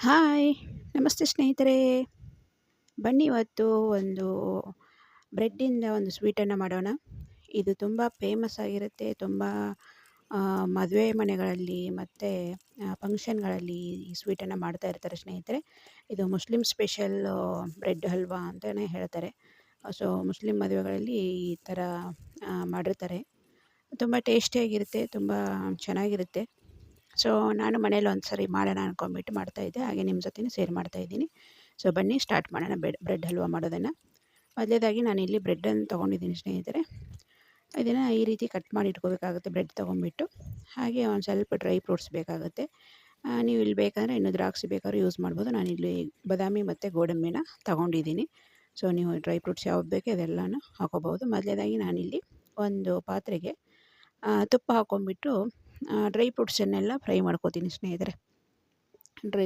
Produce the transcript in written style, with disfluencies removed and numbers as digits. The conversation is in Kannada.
ಹಾಯ್! ನಮಸ್ತೆ ಸ್ನೇಹಿತರೆ. ಬನ್ನಿ ಇವತ್ತು ಒಂದು ಬ್ರೆಡ್ಡಿಂದ ಒಂದು ಸ್ವೀಟನ್ನು ಮಾಡೋಣ. ಇದು ತುಂಬ ಫೇಮಸ್ ಆಗಿರುತ್ತೆ. ತುಂಬ ಮದುವೆ ಮನೆಗಳಲ್ಲಿ ಮತ್ತು ಫಂಕ್ಷನ್‌ಗಳಲ್ಲಿ ಈ ಸ್ವೀಟನ್ನು ಮಾಡ್ತಾ ಇರ್ತಾರೆ ಸ್ನೇಹಿತರೆ. ಇದು ಮುಸ್ಲಿಂ ಸ್ಪೆಷಲ್ ಬ್ರೆಡ್ ಹಲ್ವಾ ಅಂತಲೇ ಹೇಳ್ತಾರೆ. ಸೊ, ಮುಸ್ಲಿಂ ಮದುವೆಗಳಲ್ಲಿ ಈ ಥರ ಮಾಡಿರ್ತಾರೆ. ತುಂಬ ಟೇಸ್ಟಿಯಾಗಿರುತ್ತೆ, ತುಂಬ ಚೆನ್ನಾಗಿರುತ್ತೆ. ಸೊ, ನಾನು ಮನೇಲಿ ಒಂದು ಸರಿ ಮಾಡೋಣ ಅಂದ್ಕೊಂಬಿಟ್ಟು ಮಾಡ್ತಾಯಿದ್ದೆ. ಹಾಗೆ ನಿಮ್ಮ ಜೊತೆನೂ ಶೇರ್ ಮಾಡ್ತಾಯಿದ್ದೀನಿ. ಸೊ, ಬನ್ನಿ ಸ್ಟಾರ್ಟ್ ಮಾಡೋಣ ಬ್ರೆಡ್ ಹಲ್ವಾ ಮಾಡೋದನ್ನು. ಮೊದಲನೇದಾಗಿ ನಾನಿಲ್ಲಿ ಬ್ರೆಡ್ಡನ್ನು ತೊಗೊಂಡಿದ್ದೀನಿ ಸ್ನೇಹಿತರೆ. ಇದನ್ನು ಈ ರೀತಿ ಕಟ್ ಮಾಡಿ ಇಟ್ಕೋಬೇಕಾಗುತ್ತೆ ಬ್ರೆಡ್ ತೊಗೊಂಬಿಟ್ಟು. ಹಾಗೆ ಒಂದು ಸ್ವಲ್ಪ ಡ್ರೈ ಫ್ರೂಟ್ಸ್ ಬೇಕಾಗುತ್ತೆ. ನೀವು ಇಲ್ಲಿ ಬೇಕಂದರೆ ಇನ್ನೂ ದ್ರಾಕ್ಷಿ ಬೇಕಾದ್ರೂ ಯೂಸ್ ಮಾಡ್ಬೋದು. ನಾನಿಲ್ಲಿ ಬಾದಾಮಿ ಮತ್ತು ಗೋಡಂಬಿನ ತೊಗೊಂಡಿದ್ದೀನಿ. ಸೊ, ನೀವು ಡ್ರೈ ಫ್ರೂಟ್ಸ್ ಯಾವ್ದು ಬೇಕೋ ಅದೆಲ್ಲನೂ ಹಾಕೋಬೋದು. ಮೊದಲನೇದಾಗಿ ನಾನಿಲ್ಲಿ ಒಂದು ಪಾತ್ರೆಗೆ ತುಪ್ಪ ಹಾಕ್ಕೊಂಬಿಟ್ಟು ಡ್ರೈ ಫ್ರೂಟ್ಸನ್ನೆಲ್ಲ ಫ್ರೈ ಮಾಡ್ಕೋತೀನಿ ಸ್ನೇಹಿತರೆ. ಡ್ರೈ